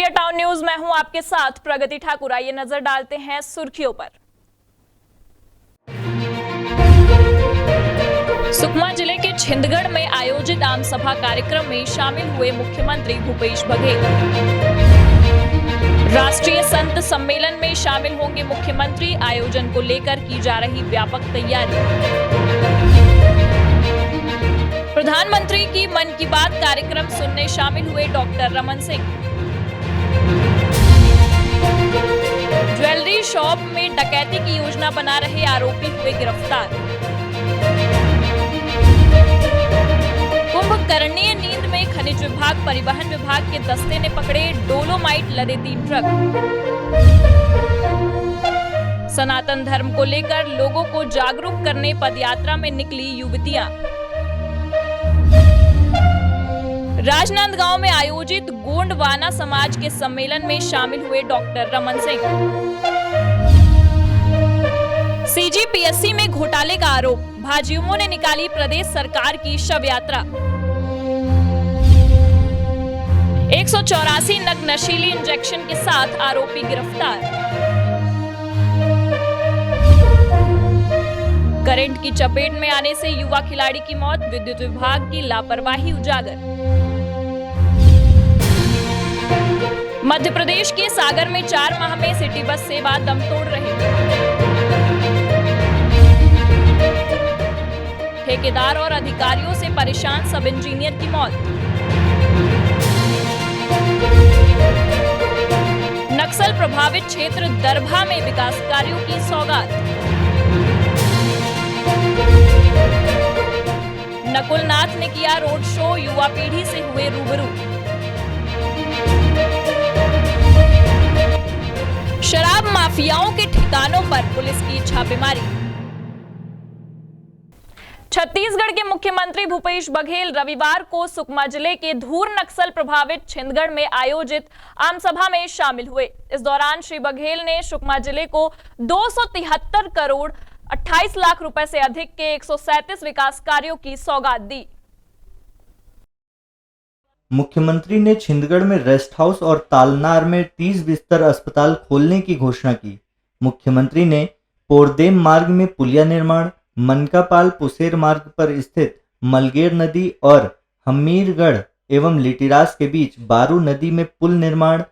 India town news में हूं आपके साथ प्रगति ठाकुर। आइए नजर डालते हैं सुर्खियों पर। सुकमा जिले के छिंदगढ़ में आयोजित आम सभा कार्यक्रम में शामिल हुए मुख्यमंत्री भूपेश बघेल। राष्ट्रीय संत सम्मेलन में शामिल होंगे मुख्यमंत्री, आयोजन को लेकर की जा रही व्यापक तैयारी। प्रधानमंत्री की मन की बात कार्यक्रम सुनने शामिल हुए doctor Raman Singh. Jewellery shop में डकैती की योजना बना रहे आरोपी हुए गिरफ्तार। कुंभकर्णीय नींद में खनिज विभाग, परिवहन विभाग के दस्ते ने पकड़े डोलोमाइट लदे 3 ट्रक। सनातन धर्म को लेकर लोगों को जागरूक करने पदयात्रा में निकली युवतियां। राजनांदगांव में आयोजित गोंडवाना समाज के सम्मेलन में शामिल हुए डॉक्टर रमन सिंह। सीजीपीएससी में घोटाले का आरोप, भाजयुमों ने निकाली प्रदेश सरकार की शव यात्रा। 184 नग नशीली इंजेक्शन के साथ आरोपी गिरफ्तार। करंट की चपेट में आने से युवा खिलाड़ी की मौत, विद्युत विभाग की लापरवाही उजागर। मध्य प्रदेश के सागर में 4 माह में सिटी बस सेवा दम तोड़ रही। ठेकेदार और अधिकारियों से परेशान सब इंजीनियर की मौत। नक्सल प्रभावित क्षेत्र दरभा में विकास कार्यों की सौगात। नकुल नाथ ने किया रोड शो, युवा पीढ़ी से हुए रूबरू। शराब माफियाओं के ठिकानों पर पुलिस की छापेमारी। छत्तीसगढ़ के मुख्यमंत्री भूपेश बघेल रविवार को सुकमा जिले के धूर नक्सल प्रभावित छिंदगढ़ में आयोजित आम सभा में शामिल हुए। इस दौरान श्री बघेल ने सुकमा जिले को 273 करोड़ 28 लाख रुपए से अधिक के 137 विकास कार्यों की सौगात दी। मुख्यमंत्री ने छिंदगढ़ में रेस्ट हाउस और तालनार में 30 बिस्तर अस्पताल खोलने की घोषणा की। मुख्यमंत्री ने पोरदेम मार्ग में पुलिया निर्माण, मनकापाल पुसेर मार्ग पर स्थित मलगेर नदी और हमीरगढ़ एवं लिटिरास के बीच बारू नदी में पुल निर्माण,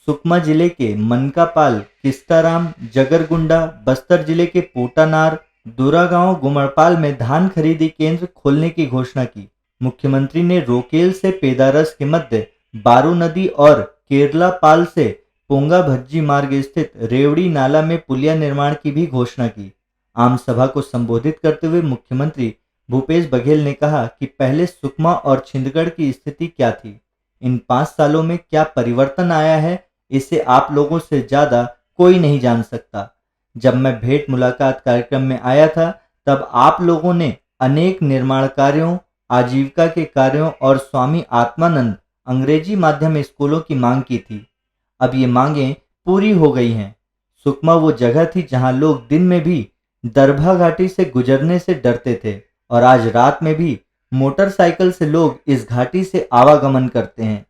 सुकमा जिले के मनकापाल, किस्टाराम, जगरगुंडा, बस्तर जिले के पोटानार, दुरागांव, गुमड़पाल में धान खरीदी केंद्र खोलने की घोषणा की। मुख्यमंत्री ने रोकेल से पेदारस के मध्य बारू नदी और केरला पाल से पोंगा भज्जी मार्ग स्थित रेवड़ी नाला में पुलिया निर्माण की भी घोषणा की। आम सभा को संबोधित करते हुए मुख्यमंत्री भूपेश बघेल ने कहा कि पहले सुकमा और छिंदगढ़ की स्थिति क्या थी, इन 5 सालों में क्या परिवर्तन आया है, इसे आप लोगों से ज्यादा कोई नहीं जान सकता। जब मैं भेंट मुलाकात कार्यक्रम में आया था तब आप लोगों ने अनेक निर्माण कार्यों, आजीविका के कार्यों और स्वामी आत्मानंद अंग्रेजी माध्यम स्कूलों की मांग की थी। अब ये मांगें पूरी हो गई हैं। सुकमा वो जगह थी जहां लोग दिन में भी दरभा घाटी से गुजरने से डरते थे और आज रात में भी मोटरसाइकिल से लोग इस घाटी से आवागमन करते हैं।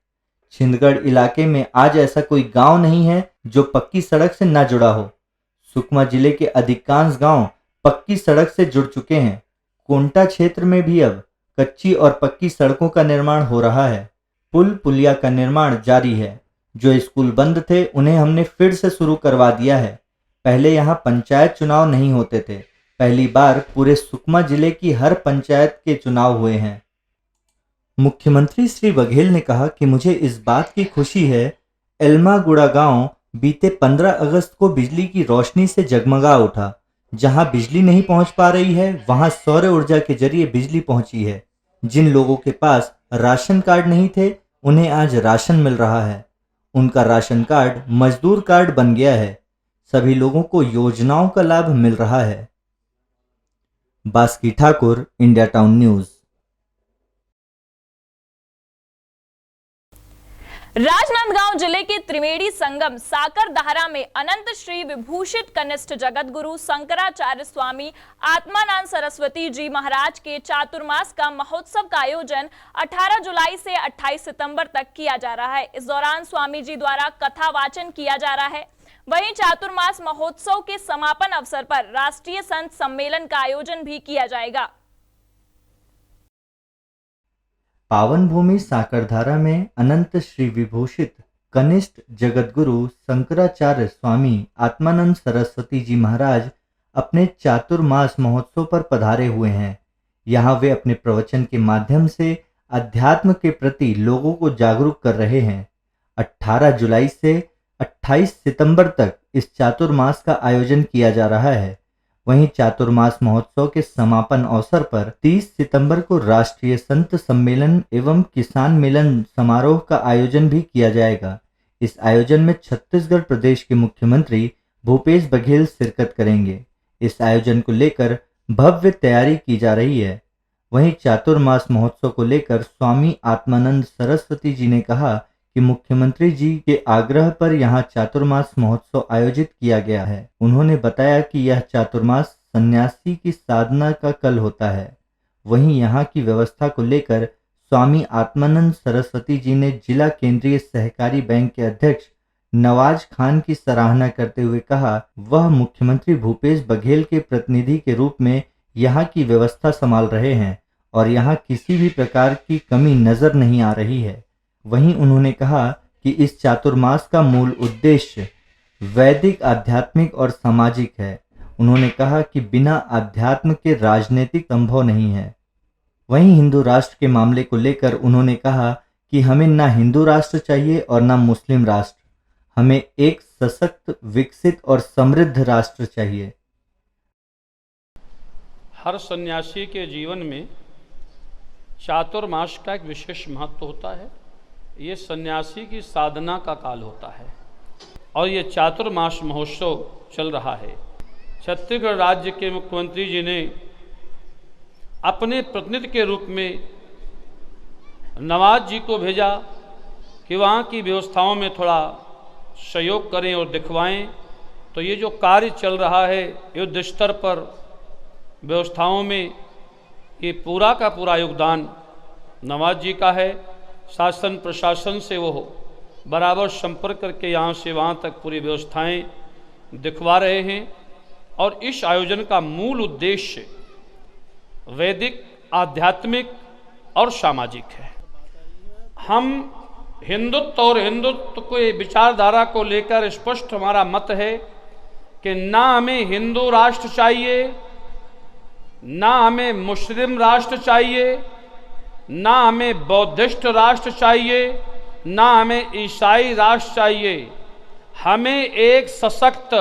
छिंदगढ़ इलाके में आज ऐसा कोई गांव नहीं है जो पक्की सड़क से न जुड़ा हो। सुकमा जिले के अधिकांश गांव पक्की सड़क से जुड़ चुके हैं। कोंटा क्षेत्र में भी अब कच्ची और पक्की सड़कों का निर्माण हो रहा है। पुल पुलिया का निर्माण जारी है। जो स्कूल बंद थे उन्हें हमने फिर से शुरू करवा दिया है। पहले यहाँ पंचायत चुनाव नहीं होते थे। पहली बार पूरे सुकमा जिले की हर पंचायत के चुनाव हुए हैं। मुख्यमंत्री श्री बघेल ने कहा कि मुझे इस बात की खुशी है, एल्मागुड़ा गांव बीते 15 अगस्त को बिजली की रोशनी से जगमगा उठा। जहां बिजली नहीं पहुंच पा रही है वहां सौर ऊर्जा के जरिए बिजली पहुंची है। जिन लोगों के पास राशन कार्ड नहीं थे उन्हें आज राशन मिल रहा है। उनका राशन कार्ड मजदूर कार्ड बन गया है। सभी लोगों को योजनाओं का लाभ मिल रहा है। Baski Thakur, India town news. Rajnandgaon जिले के त्रिवेणी संगम साकर दहरा में अनंत श्री विभूषित कनिष्ठ जगत गुरु शंकराचार्य स्वामी आत्मानंद सरस्वती जी महाराज के चातुर्मास का महोत्सव का आयोजन 18 जुलाई से 28 सितंबर तक किया जा रहा है। इस दौरान स्वामी जी द्वारा कथा वाचन किया जा रहा है। वहीं चातुर्मास महोत्सव के समापन अवसर पर राष्ट्रीय संत सम्मेलन का आयोजन भी किया जाएगा। पावन भूमि साकरधारा में अनंत श्री विभूषित कनिष्ठ जगतगुरु शंकराचार्य स्वामी आत्मानंद सरस्वती जी महाराज अपने चातुर्मास महोत्सव पर पधारे हुए हैं। यहाँ वे अपने प्रवचन के माध्यम से अध्यात्म के प्रति लोगों को जागरूक कर रहे हैं। 18 जुलाई से 28 सितंबर तक इस चातुर्मास का आयोजन किया जा रहा है। वहीं चातुर्मास महोत्सव के समापन अवसर पर 30 सितंबर को राष्ट्रीय संत सम्मेलन एवं किसान मिलन समारोह का आयोजन भी किया जाएगा। इस आयोजन में छत्तीसगढ़ प्रदेश के मुख्यमंत्री भूपेश बघेल शिरकत करेंगे। इस आयोजन को लेकर भव्य तैयारी की जा रही है। वहीं चातुर्मास महोत्सव को लेकर स्वामी आत्मानंद सरस्वती जी ने कहा कि मुख्यमंत्री जी के आग्रह पर यहां चातुर्मास महोत्सव आयोजित किया गया है। उन्होंने बताया कि यह चातुर्मास सन्यासी की साधना का कल होता है। वहीं यहां की व्यवस्था को लेकर स्वामी आत्मानंद सरस्वती जी ने जिला केंद्रीय सहकारी बैंक के अध्यक्ष नवाज खान की सराहना करते हुए कहा, वह मुख्यमंत्री भूपेश बघेल के प्रतिनिधि के रूप में यहां की व्यवस्था संभाल रहे हैं और यहां किसी भी प्रकार की कमी नजर नहीं आ रही है। वहीं उन्होंने कहा कि इस चातुर्मास का मूल उद्देश्य वैदिक, आध्यात्मिक और सामाजिक है। उन्होंने कहा कि बिना अध्यात्म के राजनीतिक संभव नहीं है। वहीं हिंदू राष्ट्र के मामले को लेकर उन्होंने कहा कि हमें ना हिंदू राष्ट्र चाहिए और ना मुस्लिम राष्ट्र, हमें एक सशक्त, विकसित और समृद्ध राष्ट्र चाहिए। हर सन्यासी के जीवन में चातुर्मास का एक विशेष महत्व होता है। ये सन्यासी की साधना का काल होता है और ये चातुर्मास महोत्सव चल रहा है। छत्तीसगढ़ राज्य के मुख्यमंत्री जी ने अपने प्रतिनिधि के रूप में नवाज जी को भेजा कि वहाँ की व्यवस्थाओं में थोड़ा सहयोग करें और दिखवाएं। तो ये जो कार्य चल रहा है युद्ध स्तर पर व्यवस्थाओं में, ये पूरा का पूरा योगदान नवाज जी का है। शासन प्रशासन से वो बराबर संपर्क करके यहाँ से वहाँ तक पूरी व्यवस्थाएं दिखवा रहे हैं और इस आयोजन का मूल उद्देश्य वैदिक, आध्यात्मिक और सामाजिक है। हम हिंदुत्व और हिंदुत्व के विचारधारा को लेकर स्पष्ट हमारा मत है कि ना हमें हिंदू राष्ट्र चाहिए, ना हमें मुस्लिम राष्ट्र चाहिए, ना हमें बौद्धिस्ट राष्ट्र चाहिए, ना हमें ईसाई राष्ट्र चाहिए। हमें एक सशक्त,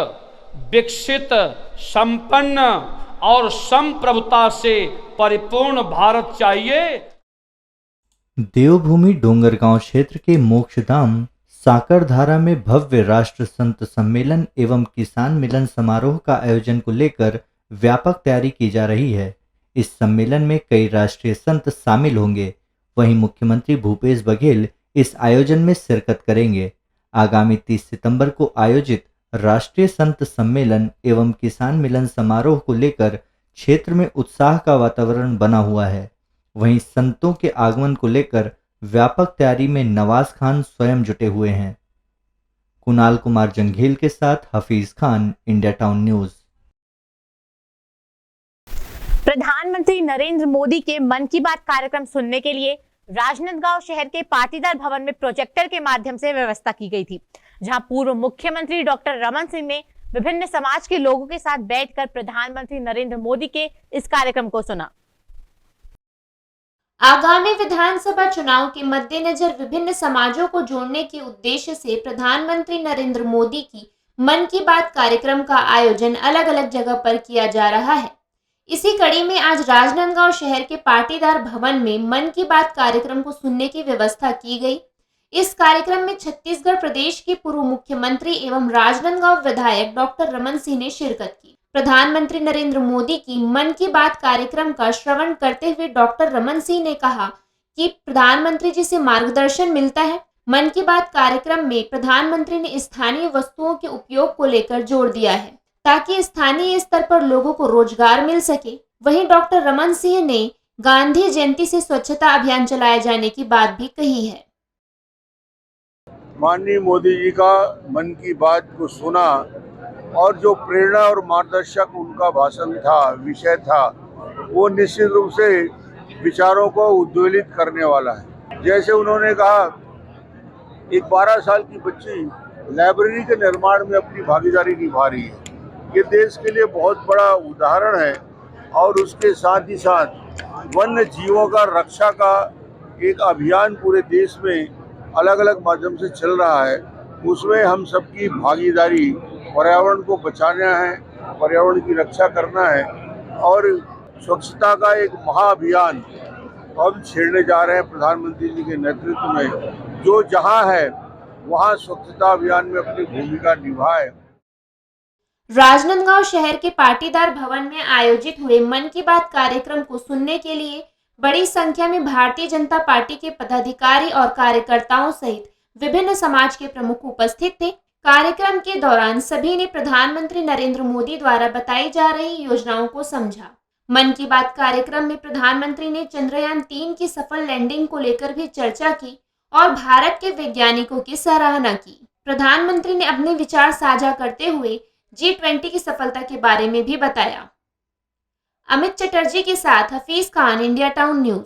विकसित, संपन्न और संप्रभुता से परिपूर्ण भारत चाहिए। देवभूमि डोंगरगांव क्षेत्र के मोक्षधाम साकरधारा में भव्य राष्ट्र संत सम्मेलन एवं किसान मिलन समारोह का आयोजन को लेकर व्यापक तैयारी की जा रही है। इस सम्मेलन में कई राष्ट्रीय संत शामिल होंगे। वहीं मुख्यमंत्री भूपेश बघेल इस आयोजन में शिरकत करेंगे। आगामी 30 सितंबर को आयोजित राष्ट्रीय संत सम्मेलन एवं किसान मिलन समारोह को लेकर क्षेत्र में उत्साह का वातावरण बना हुआ है। वहीं संतों के आगमन को लेकर व्यापक तैयारी में नवाज खान स्वयं जुटे हुए हैं। कुणाल कुमार जंघेल के साथ Hafeez Khan, India town news. प्रधानमंत्री नरेंद्र मोदी के मन की बात कार्यक्रम सुनने के लिए राजनांदगांव शहर के पाटीदार भवन में प्रोजेक्टर के माध्यम से व्यवस्था की गई थी, जहां पूर्व मुख्यमंत्री डॉक्टर रमन सिंह ने विभिन्न समाज के लोगों के साथ बैठकर प्रधानमंत्री नरेंद्र मोदी के इस कार्यक्रम को सुना। आगामी विधानसभा चुनाव के मद्देनजर विभिन्न समाजों को जोड़ने के उद्देश्य से प्रधानमंत्री नरेंद्र मोदी की मन की बात कार्यक्रम का आयोजन अलग अलग जगह पर किया जा रहा है। इसी कड़ी में आज राजनांदगांव शहर के पाटीदार भवन में मन की बात कार्यक्रम को सुनने की व्यवस्था की गई। इस कार्यक्रम में छत्तीसगढ़ प्रदेश के पूर्व मुख्यमंत्री एवं राजनांदगांव विधायक डॉक्टर रमन सिंह ने शिरकत की। प्रधानमंत्री नरेंद्र मोदी की मन की बात कार्यक्रम का श्रवण करते हुए डॉक्टर रमन सिंह ने कहा कि प्रधानमंत्री जी से मार्गदर्शन मिलता है। मन की बात कार्यक्रम में प्रधानमंत्री ने स्थानीय वस्तुओं के उपयोग को लेकर जोर दिया है ताकि स्थानीय स्तर पर लोगों को रोजगार मिल सके। वहीं डॉक्टर रमन सिंह ने गांधी जयंती से स्वच्छता अभियान चलाए जाने की बात भी कही है। माननीय मोदी जी का मन की बात को सुना और जो प्रेरणा और मार्गदर्शक उनका भाषण था, विषय था, वो निश्चित रूप से विचारों को उद्वेलित करने वाला है। जैसे उन्होंने कहा, एक 12 साल की बच्ची लाइब्रेरी के निर्माण में अपनी भागीदारी निभा रही है। ये देश के लिए बहुत बड़ा उदाहरण है और उसके साथ ही साथ वन्य जीवों का रक्षा का एक अभियान पूरे देश में अलग अलग माध्यम से चल रहा है। उसमें हम सबकी भागीदारी, पर्यावरण को बचाना है, पर्यावरण की रक्षा करना है और स्वच्छता का एक महाअभियान हम छेड़ने जा रहे हैं प्रधानमंत्री जी के नेतृत्व में। जो जहां है वहां स्वच्छता अभियान में अपनी भूमिका निभाए। राजनांदगांव शहर के पाटीदार भवन में आयोजित हुए मन की बात कार्यक्रम को सुनने के लिए बड़ी संख्या में भारतीय जनता पार्टी के पदाधिकारी और कार्यकर्ताओं सहित विभिन्न समाज के प्रमुख उपस्थित थे। कार्यक्रम के दौरान सभी ने प्रधानमंत्री नरेंद्र मोदी द्वारा बताई जा रही योजनाओं को समझा। मन की बात कार्यक्रम में प्रधानमंत्री ने चंद्रयान 3 की सफल लैंडिंग को लेकर भी चर्चा की और भारत के वैज्ञानिकों की सराहना की। प्रधानमंत्री ने अपने विचार साझा करते हुए G20 की सफलता के बारे में भी बताया। अमित चटर्जी के साथ Hafeez Khan, India town news.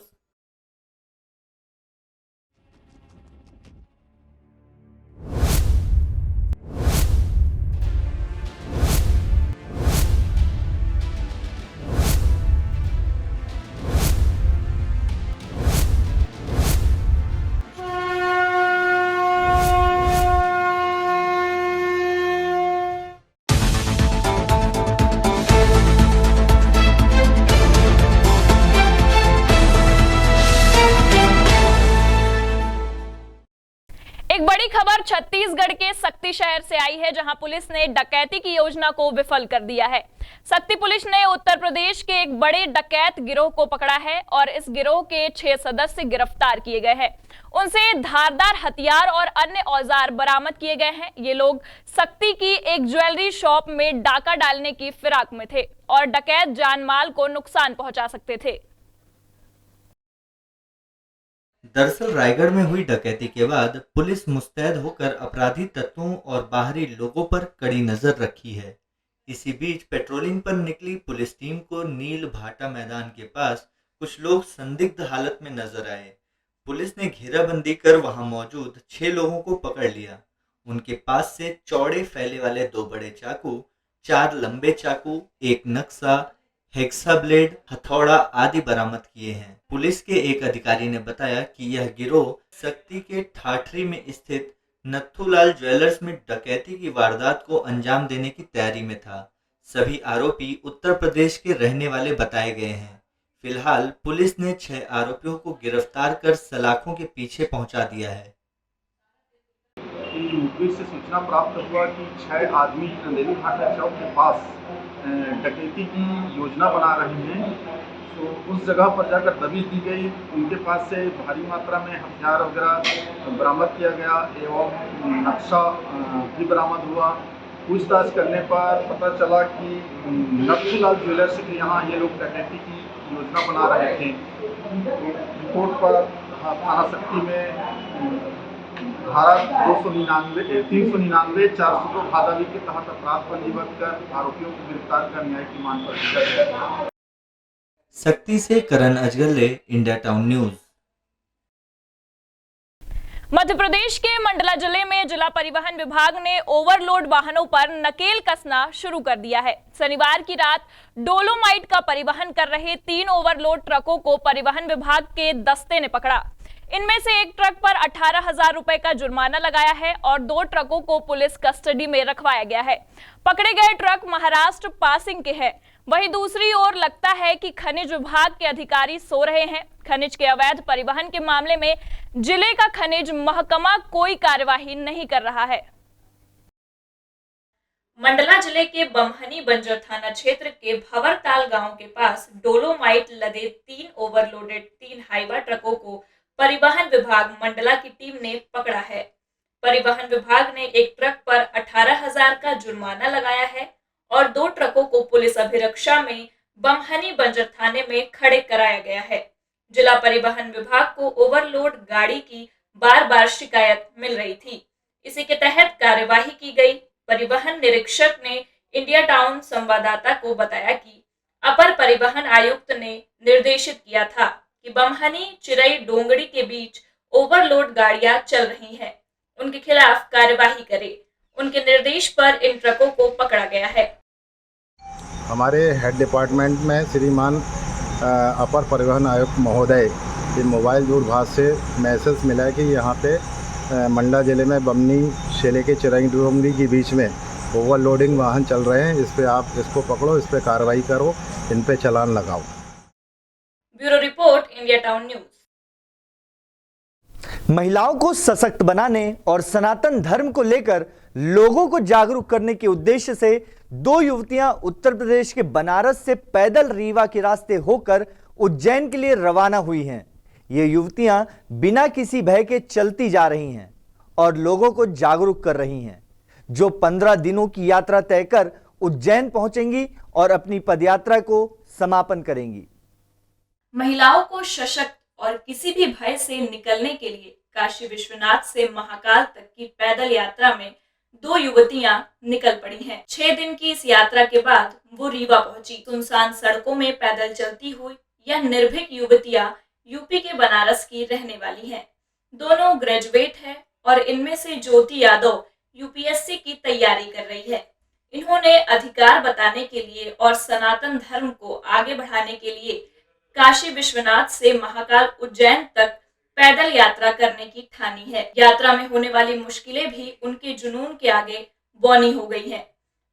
एक बड़ी खबर छत्तीसगढ़ के सक्ती शहर से आई है, जहां पुलिस ने डकैती की योजना को विफल कर दिया है। सक्ती पुलिस ने उत्तर प्रदेश के एक बड़े डकैत गिरोह को पकड़ा है और इस गिरोह के 6 सदस्य गिरफ्तार किए गए हैं। उनसे धारदार हथियार और अन्य औजार बरामद किए गए हैं। ये लोग सक्ती की एक ज्वेलरी शॉप में डाका डालने की फिराक में थे और डकैत जानमाल को नुकसान पहुंचा सकते थे। दरअसल रायगढ़ में हुई डकैती के बाद पुलिस मुस्तैद होकर अपराधी तत्वों और बाहरी लोगों पर कड़ी नजर रखी है। इसी बीच पेट्रोलिंग पर निकली पुलिस टीम को नील भाटा मैदान के पास कुछ लोग संदिग्ध हालत में नजर आए। पुलिस ने घेराबंदी कर वहां मौजूद 6 लोगों को पकड़ लिया। उनके पास से चौड़े फैले वाले 2 बड़े चाकू, 4 लंबे चाकू, एक नक्शा, हेक्सा ब्लेड, हथौड़ा आदि बरामद किए हैं। पुलिस के एक अधिकारी ने बताया कि यह गिरोह सक्ती के ठाठरी में स्थित नथुलाल ज्वेलर्स में डकैती की वारदात को अंजाम देने की तैयारी में था। सभी आरोपी उत्तर प्रदेश के रहने वाले बताए गए हैं। फिलहाल पुलिस ने 6 आरोपियों को गिरफ्तार कर सलाखों के पीछे पहुंचा दिया है। मुखबिर से सूचना प्राप्त हुआ कि 6 आदमी अंधेरी भाटा चौक के पास डकैती की योजना बना रहे हैं। तो उस जगह पर जाकर दबिश दी गई। उनके पास से भारी मात्रा में हथियार वगैरह बरामद किया गया एवं नक्शा भी बरामद हुआ। पूछताछ करने पर पता चला कि नथुलाल ज्वेलर्स के यहाँ ये लोग डकैती की योजना बना रहे थे। रिपोर्ट पर थाना सक्ती में धारा 399, 402 भादावी के तहत अपराध पंजीबद्ध कर आरोपियों को गिरफ्तार कर न्याय की मांग पर किया गया। सक्ती से करण Ajgale, India town news. Madhya Pradesh के मंडला जिले में जिला परिवहन विभाग ने ओवरलोड वाहनों पर नकेल कसना शुरू कर दिया है। शनिवार की रात डोलोमाइट का परिवहन कर रहे 3 ओवरलोड ट्रकों को परिवहन विभाग के दस्ते ने पकड़ा। इनमें से एक ट्रक पर 18,000 रुपए का जुर्माना लगाया है और 2 ट्रकों को पुलिस कस्टडी में रखवाया गया है। पकड़े गए ट्रक महाराष्ट्र पासिंग के हैं। वहीं दूसरी ओर लगता है कि खनिज विभाग के अधिकारी सो रहे हैं। खनिज के अवैध परिवहन के मामले में जिले का खनिज महकमा कोई कार्यवाही नहीं कर रहा है। मंडला जिले के बमहनी बंजर थाना क्षेत्र के भंवरताल गांव के पास डोलोमाइट लदे 3 ओवरलोडेड 3 हाईवा ट्रकों को परिवहन विभाग मंडला की टीम ने पकड़ा है। परिवहन विभाग ने एक ट्रक पर 18,000 का जुर्माना लगाया है और 2 ट्रकों को पुलिस अभिरक्षा में बमहनी बंजर थाने में खड़े कराया गया है। जिला परिवहन विभाग को ओवरलोड गाड़ी की बार-बार शिकायत मिल रही थी। इसी के तहत कार्यवाही की गई। परिवहन निरीक्षक ने इंडिया टाउन संवाददाता को बताया कि अपर परिवहन आयुक्त ने निर्देशित किया था कि बमहनी चिरई डोंगड़ी के बीच ओवरलोड गाड़ियां चल रही हैं, उनके खिलाफ कार्यवाही करे। उनके निर्देश पर इन ट्रकों को पकड़ा गया है। हमारे हेड डिपार्टमेंट में श्रीमान अपर परिवहन आयुक्त महोदय के मोबाइल दूरभाष से मैसेज मिला है कि यहाँ पे मंडला ज़िले में बमनी से लेके चिरई डोंगरी के बीच में ओवरलोडिंग वाहन चल रहे हैं। इस पे आप इसको पकड़ो, इस पे कार्रवाई करो, इन पे चालान लगाओ। Bureau report, India town news. महिलाओं को सशक्त बनाने और सनातन धर्म को लेकर लोगों को जागरूक करने के उद्देश्य से 2 युवतियां उत्तर प्रदेश के बनारस से पैदल रीवा के रास्ते होकर उज्जैन के लिए रवाना हुई हैं। ये युवतियां बिना किसी भय के चलती जा रही हैं और लोगों को जागरूक कर रही हैं, जो 15 दिनों की यात्रा तय कर उज्जैन पहुंचेंगी और अपनी पदयात्रा को समापन करेंगी। महिलाओं को सशक्त और किसी भी भय से निकलने के लिए काशी विश्वनाथ से महाकाल तक की पैदल यात्रा में 2 युवतियां निकल पड़ी हैं। 6 दिन की इस यात्रा के बाद वो रीवा पहुंची। सुनसान सड़कों में पैदल चलती हुई यह निर्भीक युवतियां यूपी के बनारस की रहने वाली हैं। दोनों ग्रेजुएट हैं और इनमें से ज्योति यादव यूपीएससी की तैयारी कर रही है। इन्होंने अधिकार बताने के लिए और सनातन धर्म को आगे बढ़ाने के लिए काशी विश्वनाथ से महाकाल उज्जैन तक पैदल यात्रा करने की ठानी है। यात्रा में होने वाली मुश्किलें भी उनके जुनून के आगे बौनी हो गई हैं।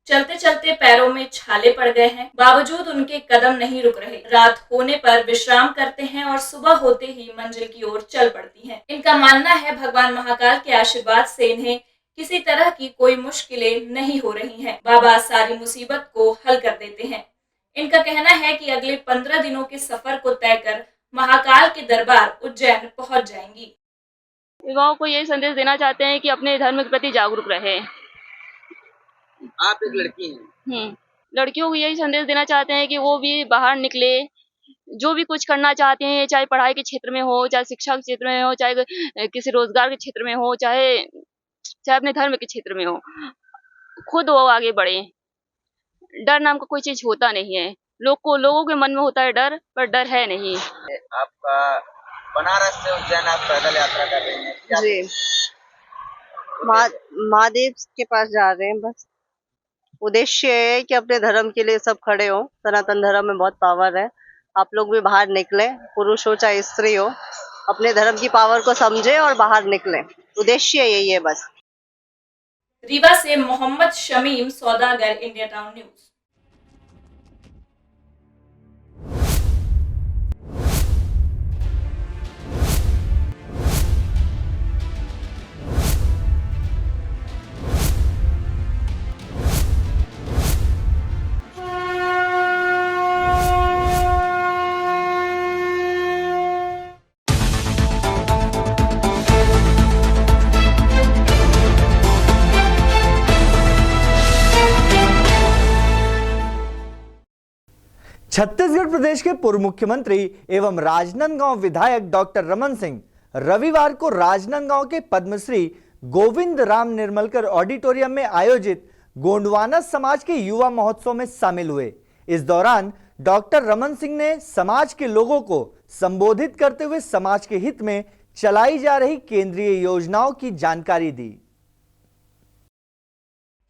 चलते चलते पैरों में छाले पड़ गए हैं, बावजूद उनके कदम नहीं रुक रहे। रात होने पर विश्राम करते हैं और सुबह होते ही मंजिल की ओर चल पड़ती हैं। इनका मानना है भगवान महाकाल के आशीर्वाद से इन्हें किसी तरह की कोई मुश्किलें नहीं हो रही हैं। बाबा सारी मुसीबत को हल कर देते हैं। इनका कहना है कि अगले 15 दिनों के सफर को तय कर महाकाल के दरबार उज्जैन पहुंच जाएंगी। युवाओं को यही संदेश देना चाहते हैं कि अपने धर्म के प्रति जागरूक रहे। आप एक लड़की हैं। लड़कियों को यही संदेश देना चाहते हैं कि वो भी बाहर निकले, जो भी कुछ करना चाहते हैं, चाहे पढ़ाई के क्षेत्र में हो, चाहे शिक्षा के क्षेत्र में हो, चाहे किसी रोजगार के क्षेत्र में हो, चाहे अपने धर्म के क्षेत्र में हो, खुद वो आगे बढ़े। डर नाम का कोई चीज होता नहीं है। लोगों के मन में होता है डर, पर डर है नहीं। आपका बनारस से उज्जैन आप पैदल यात्रा कर रही हैं जी, महादेव के पास जा रहे हैं। बस उद्देश्य है कि अपने धर्म के लिए सब खड़े हो। सनातन धर्म में बहुत पावर है। आप लोग भी बाहर निकले, पुरुष हो चाहे स्त्री हो, अपने धर्म की पावर को समझे और बाहर निकले। उद्देश्य यही है बस। रीवा से मोहम्मद शमीम सौदागर, इंडिया टाउन न्यूज। छत्तीसगढ़ प्रदेश के पूर्व मुख्यमंत्री एवं राजनांदगांव विधायक डॉक्टर रमन सिंह रविवार को राजनांदगांव के पद्मश्री गोविंद राम निर्मलकर ऑडिटोरियम में आयोजित गोंडवाना समाज के युवा महोत्सव में शामिल हुए। इस दौरान डॉक्टर रमन सिंह ने समाज के लोगों को संबोधित करते हुए समाज के हित में चलाई जा रही केंद्रीय योजनाओं की जानकारी दी।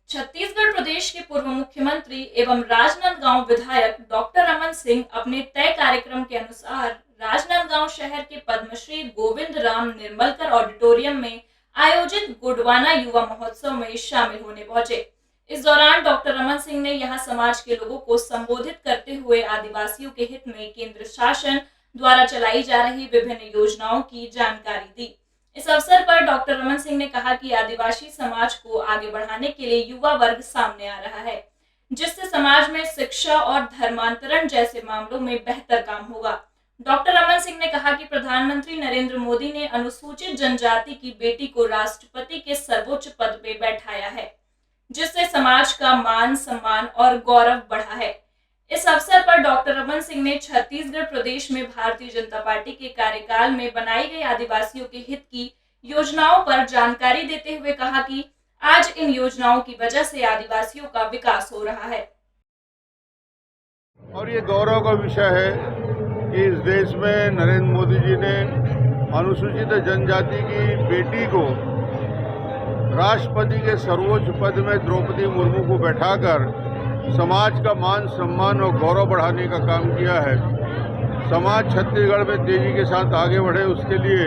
छत्तीसगढ़ प्रदेश के पूर्व मुख्यमंत्री एवं राजनांदगांव विधायक डॉक्टर रमन सिंह अपने तय कार्यक्रम के अनुसार राजनांदगांव शहर के पद्मश्री गोविंद राम निर्मलकर ऑडिटोरियम में आयोजित गोंडवाना युवा महोत्सव में शामिल होने पहुंचे। इस दौरान डॉक्टर रमन सिंह ने यहां समाज के लोगों को संबोधित करते हुए आदिवासियों के हित में केंद्र शासन द्वारा चलाई जा रही विभिन्न योजनाओं की जानकारी दी। इस अवसर पर डॉक्टर रमन सिंह ने कहा कि आदिवासी समाज को आगे बढ़ाने के लिए युवा वर्ग सामने आ रहा है, जिससे समाज में शिक्षा और धर्मांतरण जैसे मामलों में बेहतर काम होगा। डॉक्टर रमन सिंह ने कहा कि प्रधानमंत्री नरेंद्र मोदी ने अनुसूचित जनजाति की बेटी को राष्ट्रपति के सर्वोच्च पद पे बैठाया है, जिससे समाज का मान सम्मान और गौरव बढ़ा है। इस अवसर पर डॉक्टर रमन सिंह ने छत्तीसगढ़ प्रदेश में भारतीय जनता पार्टी के कार्यकाल में बनाई गई आदिवासियों के हित की योजनाओं पर जानकारी देते हुए कहा कि आज इन योजनाओं की वजह से आदिवासियों का विकास हो रहा है। और ये गौरव का विषय है कि इस देश में नरेंद्र मोदी जी ने अनुसूचित जनजाति की बेटी को राष्ट्रपति के सर्वोच्च पद में द्रौपदी मुर्मू को बैठाकर समाज का मान सम्मान और गौरव बढ़ाने का काम किया है। समाज छत्तीसगढ़ में तेजी के साथ आगे बढ़े, उसके लिए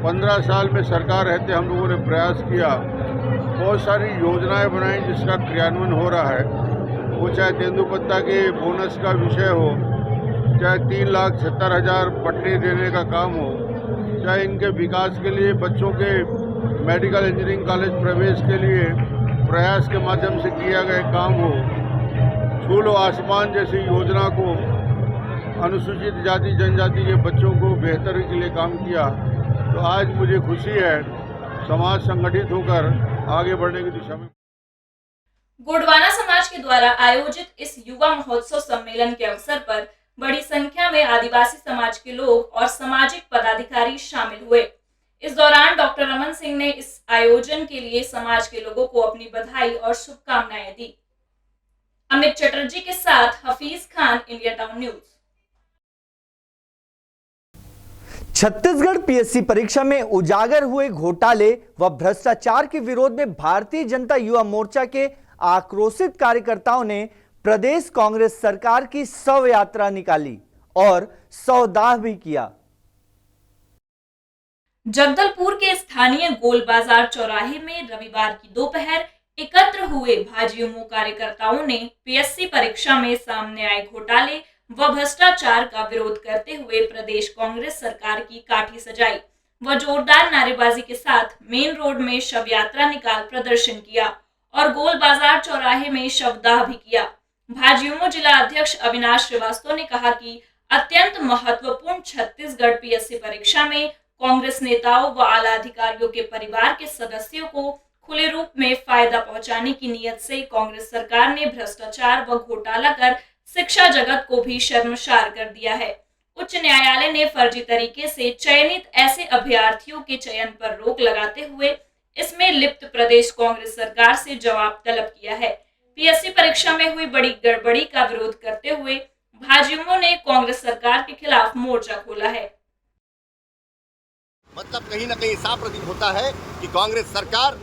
15 साल में सरकार रहते हम लोगों ने प्रयास किया। बहुत सारी योजनाएं बनाई जिसका क्रियान्वयन हो रहा है। वो चाहे तेंदुपत्ता के बोनस का विषय हो, चाहे 3,70,000 पट्टे देने का काम हो, चाहे इनके विकास के लिए बच्चों के मेडिकल इंजीनियरिंग कॉलेज प्रवेश के लिए प्रयास के माध्यम से किया गया काम हो, छू लो आसमान जैसी योजना को अनुसूचित जाति जनजाति के बच्चों को बेहतरी के लिए काम किया। तो आज मुझे खुशी है समाज संगठित होकर आगे बढ़ने की दिशा में। गोंडवाना समाज के द्वारा आयोजित इस युवा महोत्सव सम्मेलन के अवसर पर बड़ी संख्या में आदिवासी समाज के लोग और सामाजिक पदाधिकारी शामिल हुए। इस दौरान डॉक्टर रमन सिंह ने इस आयोजन के लिए समाज के लोगों को अपनी बधाई और शुभकामनाएं दी। अमित चटर्जी के साथ Hafeez Khan, India town news. Chhattisgarh PSC परीक्षा में उजागर हुए घोटाले व भ्रष्टाचार के विरोध में भारतीय जनता युवा मोर्चा के आक्रोशित कार्यकर्ताओं ने प्रदेश कांग्रेस सरकार की शव यात्रा निकाली और शवदाह भी किया। जगदलपुर के स्थानीय गोल बाजार चौराहे में रविवार की दोपहर एकत्र हुए भाजयुमो कार्यकर्ताओं ने पीएससी परीक्षा में सामने आए घोटाले व भ्रष्टाचार का विरोध करते हुए प्रदेश कांग्रेस सरकार की काठी सजाई व जोरदार नारेबाजी के साथ मेन रोड में शव यात्रा निकाल प्रदर्शन किया और गोल बाजार चौराहे में शवदाह भी किया। भाजयुमो जिला अध्यक्ष अविनाश श्रीवास्तव ने कहा कि अत्यंत महत्वपूर्ण छत्तीसगढ़ पीएससी परीक्षा में कांग्रेस नेताओं व आला अधिकारियों के परिवार के सदस्यों को खुले रूप में फायदा पहुंचाने की नीयत से कांग्रेस सरकार ने भ्रष्टाचार व घोटाला कर शिक्षा जगत को भी शर्मसार कर दिया है। उच्च न्यायालय ने फर्जी तरीके से चयनित ऐसे अभ्यर्थियों के चयन पर रोक लगाते हुए इसमें लिप्त प्रदेश कांग्रेस सरकार से जवाब तलब किया है। पीएससी परीक्षा में हुई बड़ी गड़बड़ी का विरोध करते हुए भाजयुमो ने कांग्रेस सरकार के खिलाफ मोर्चा खोला है। मतलब कहीं ना कहीं साफ प्रतीत होता है कि कांग्रेस सरकार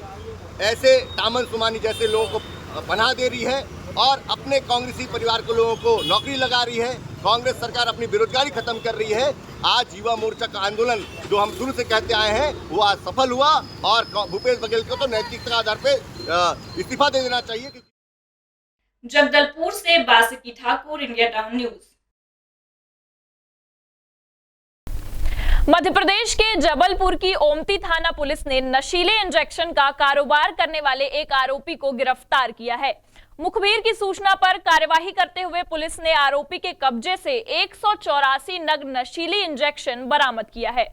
ऐसे दामन सुमानी जैसे लोगों को पनाह दे रही है और अपने कांग्रेसी परिवार के लोगों को नौकरी लगा रही है। कांग्रेस सरकार अपनी बेरोजगारी खत्म कर रही है। आज युवा मोर्चा का आंदोलन जो हम शुरू से कहते आए हैं वो आज सफल हुआ और भूपेश बघेल को तो नैतिकता के आधार पे इस्तीफा दे देना चाहिए। जगदलपुर से Basuki Thakur, India town news. Madhya Pradesh के जबलपुर की ओमती थाना पुलिस ने नशीले इंजेक्शन का कारोबार करने वाले एक आरोपी को गिरफ्तार किया है। मुखबिर की सूचना पर कार्यवाही करते हुए पुलिस ने आरोपी के कब्जे से 184 नग नशीली इंजेक्शन बरामद किया है।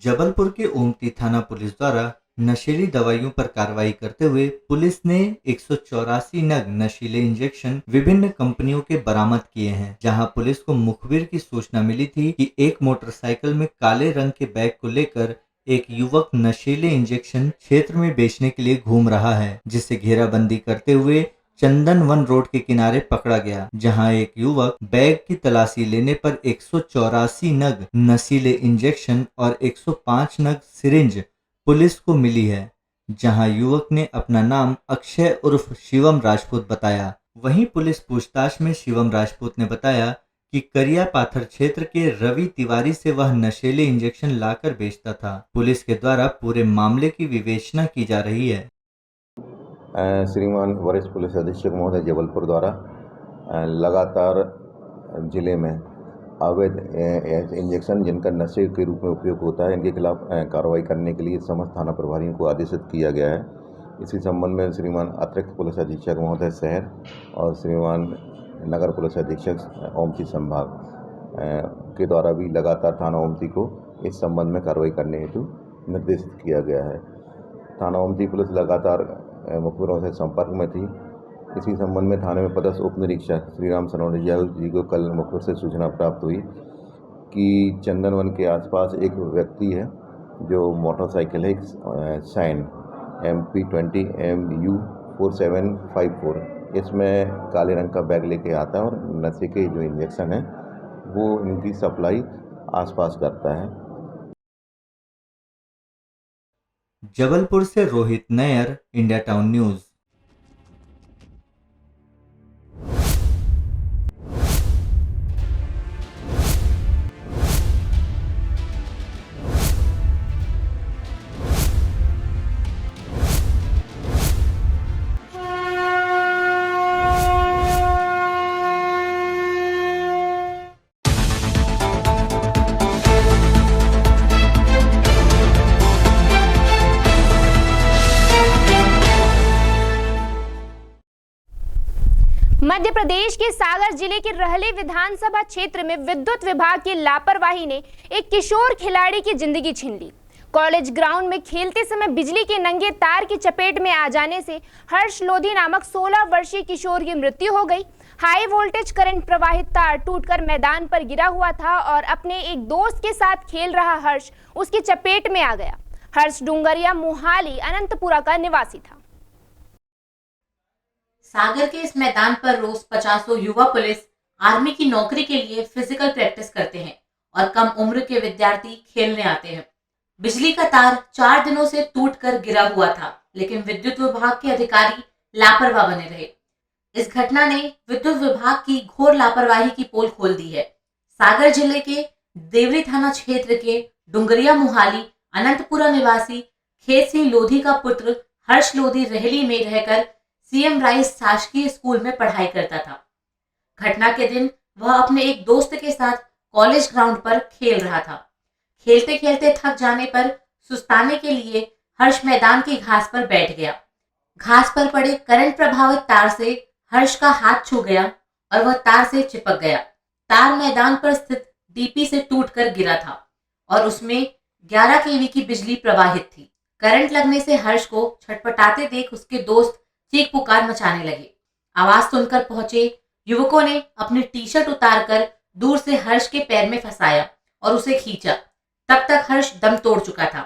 जबलपुर के ओमती थाना पुलिस द्वारा नशीली दवाइयों पर कार्रवाई करते हुए पुलिस ने 184 नग नशीले इंजेक्शन विभिन्न कंपनियों के बरामद किए हैं। जहां पुलिस को मुखबिर की सूचना मिली थी कि एक मोटरसाइकिल में काले रंग के बैग को लेकर एक युवक नशीले इंजेक्शन क्षेत्र में बेचने के लिए घूम रहा है, जिसे घेराबंदी करते हुए चंदन वन रोड के किनारे पकड़ा गया, जहां एक युवक बैग की तलाशी लेने पर 184 नग नशीले इंजेक्शन और 105 नग सिरिंज पुलिस को मिली है। जहां युवक ने अपना नाम अक्षय उर्फ शिवम राजपूत बताया। वहीं पुलिस पूछताछ में शिवम राजपूत ने बताया कि करिया पाथर क्षेत्र के रवि तिवारी से वह नशीले इंजेक्शन लाकर बेचता था। पुलिस के द्वारा पूरे मामले की विवेचना की जा रही है। श्रीमान वरिष्ठ पुलिस अधीक्षक महोदय जबलपुर द्वारा लगातार जिले में अवैध इंजेक्शन जिनका नशे के रूप में उपयोग होता है, इनके खिलाफ कार्रवाई करने के लिए समस्त थाना प्रभारियों को आदेशित किया गया है। इसी संबंध में श्रीमान अतिरिक्त पुलिस अधीक्षक महोदय शहर और श्रीमान नगर पुलिस अधीक्षक ओमती संभाग के द्वारा भी लगातार थाना ओमती को इस संबंध में कार्रवाई करने हेतु निर्देशित किया गया है। थाना ओमती पुलिस लगातार मुखबिरों से संपर्क में थी। इसी संबंध में थाने में पदस्थ उप निरीक्षक श्रीराम सनोडिया जी को कल मुखबिर से सूचना प्राप्त हुई कि चंदनवन के आसपास एक व्यक्ति है जो मोटरसाइकिल है शाइन MP20 MU 4754, इसमें काले रंग का बैग लेके आता है और नशे के जो इंजेक्शन है वो इनकी सप्लाई आसपास करता है। जबलपुर से Rohit Nayyar, India town news. Madhya Pradesh के सागर जिले के रहली विधानसभा क्षेत्र में विद्युत विभाग की लापरवाही ने एक किशोर खिलाड़ी की जिंदगी छीन ली। कॉलेज ग्राउंड में खेलते समय बिजली के नंगे तार की चपेट में आ जाने से हर्ष लोधी नामक 16 वर्षीय किशोर की मृत्यु हो गई। हाई वोल्टेज करंट प्रवाहित तार टूटकर मैदान पर गिरा हुआ था और अपने एक दोस्त के साथ खेल रहा हर्ष उसकी चपेट में आ गया। हर्ष डुंगरिया मोहाली अनंतपुरा का निवासी था। सागर के इस मैदान पर रोज 50 युवा पुलिस आर्मी की नौकरी के लिए फिजिकल प्रैक्टिस करते हैं और कम उम्र के विद्यार्थी खेलने आते हैं। बिजली का तार 4 दिनों से टूटकर गिरा हुआ था, लेकिन विद्युत विभाग के अधिकारी लापरवाह बने रहे। इस घटना ने विद्युत विभाग की घोर लापरवाही की पोल खोल दी है। सागर जिले के देवरी थाना क्षेत्र के डुंगरिया मोहाली अनंतपुरा निवासी खेत सिंह लोधी का पुत्र हर्ष लोधी रहली में रहकर CM राइस शासकीय स्कूल में पढ़ाई करता था। घटना के दिन वह अपने एक दोस्त के साथ कॉलेज ग्राउंड पर खेल रहा था। खेलते खेलते थक जाने पर सुस्ताने के लिए हर्ष मैदान की घास पर बैठ गया। घास पर पड़े करंट प्रभावित तार से हर्ष का हाथ छू गया और वह तार से चिपक गया। तार मैदान पर स्थित DP से टूटकर गिरा था और उसमें 11 kV की बिजली प्रवाहित थी। करंट लगने से हर्ष को छटपटाते देख उसके दोस्त चीख पुकार मचाने लगे। आवाज सुनकर पहुंचे युवकों ने अपनी टी-शर्ट उतारकर दूर से हर्ष के पैर में फंसाया और उसे खींचा। तब तक हर्ष दम तोड़ चुका था।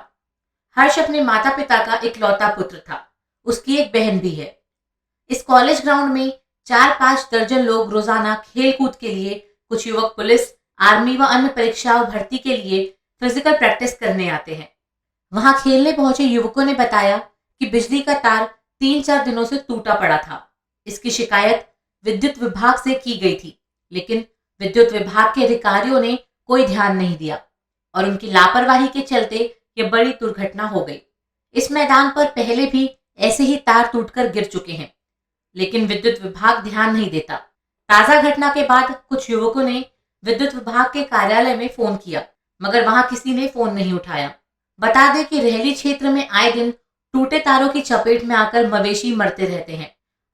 हर्ष अपने माता पिता का इकलौता पुत्र था। उसकी एक बहन भी है। इस कॉलेज ग्राउंड में 4-5 दर्जन लोग रोजाना खेल कूद के लिए, कुछ युवक पुलिस, आर्मी व अन्य परीक्षा व भर्ती के लिए फिजिकल प्रैक्टिस करने आते हैं। वहां खेलने पहुंचे युवकों ने बताया कि बिजली का तार 3-4 दिनों से टूटा पड़ा था। इसकी शिकायत विद्युत विभाग से की गई थी, लेकिन विद्युत विभाग के अधिकारियों ने कोई ध्यान नहीं दिया और उनकी लापरवाही के चलते यह बड़ी दुर्घटना हो गई। इस मैदान पर पहले भी ऐसे ही तार टूटकर गिर चुके हैं, लेकिन विद्युत विभाग ध्यान नहीं देता। ताजा घटना के बाद कुछ युवकों ने विद्युत विभाग के कार्यालय में फोन किया, मगर वहां किसी ने फोन नहीं उठाया। बता दें कि रहली क्षेत्र में आए दिन टूटे तारों की चपेट में आकर मवेशी मरते रहते हैं।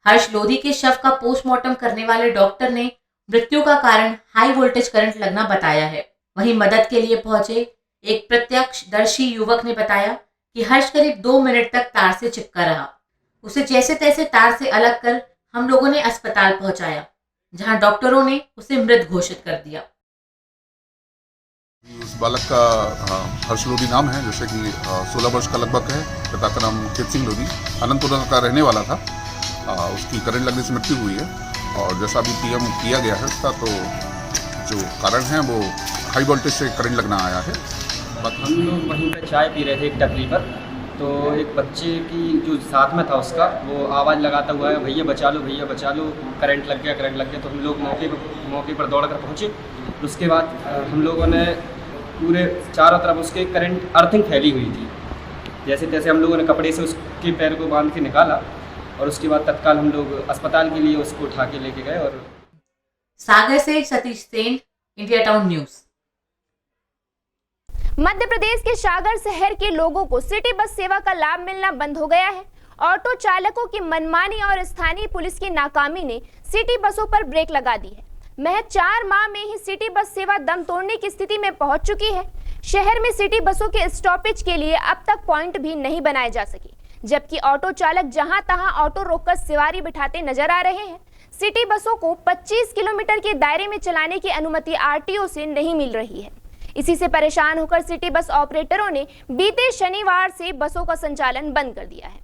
हर्ष लोधी के शव का पोस्टमार्टम करने वाले डॉक्टर ने मृत्यु का कारण हाई वोल्टेज करंट लगना बताया है। वहीं मदद के लिए पहुंचे एक प्रत्यक्षदर्शी युवक ने बताया कि हर्ष करीब 2 मिनट तक तार से चिपका रहा। उसे जैसे तैसे तार से अलग कर हम लोगों ने अस्पताल पहुंचाया, जहां डॉक्टरों ने उसे मृत घोषित कर दिया। उस बालक का हर्ष लोधी नाम है, जैसे कि 16 वर्ष का लगभग है। पिता का नाम खेत सिंह लोधी अनंतपुरा का रहने वाला था। उसकी करंट लगने से मृत्यु हुई है और जैसा अभी PM किया गया है उसका, तो जो कारण है वो हाई वोल्टेज से करंट लगना आया है। हम लोग वहीं पर चाय पी रहे थे एक टपरी पर, तो एक बच्चे की जो साथ में था उसका वो आवाज़ लगाता हुआ है, भैया बचा लो, भैया बचा लो, करंट लग गया, करंट लग गया। तो हम लोग मौके पर दौड़ कर पहुँचे। उसके बाद हम लोगों ने पूरे चारों तरफ उसके करंट अर्थिंग फैली हुई थी। जैसे तैसे हम लोगों ने कपड़े से उसके पैर को बांध के निकाला और उसके बाद तत्काल हम लोग अस्पताल के लिए उसको उठा के लेके गए। और सागर से Satish Sen, India town news. Madhya Pradesh के सागर शहर के लोगों को सिटी बस सेवा का लाभ मिलना बंद हो गया है। ऑटो चालकों की मनमानी और स्थानीय पुलिस की नाकामी ने सिटी बसों पर ब्रेक लगा दी है। महज 4 माह में ही सिटी बस सेवा दम तोड़ने की स्थिति में पहुंच चुकी है। शहर में सिटी बसों के स्टॉपेज के लिए अब तक पॉइंट भी नहीं बनाए जा सके, जबकि ऑटो चालक जहां तहां ऑटो रोककर सवारी बिठाते नजर आ रहे हैं। सिटी बसों को 25 किलोमीटर के दायरे में चलाने की अनुमति आरटीओ से नहीं मिल रही है। इसी से परेशान होकर सिटी बस ऑपरेटरों ने बीते शनिवार से बसों का संचालन बंद कर दिया है।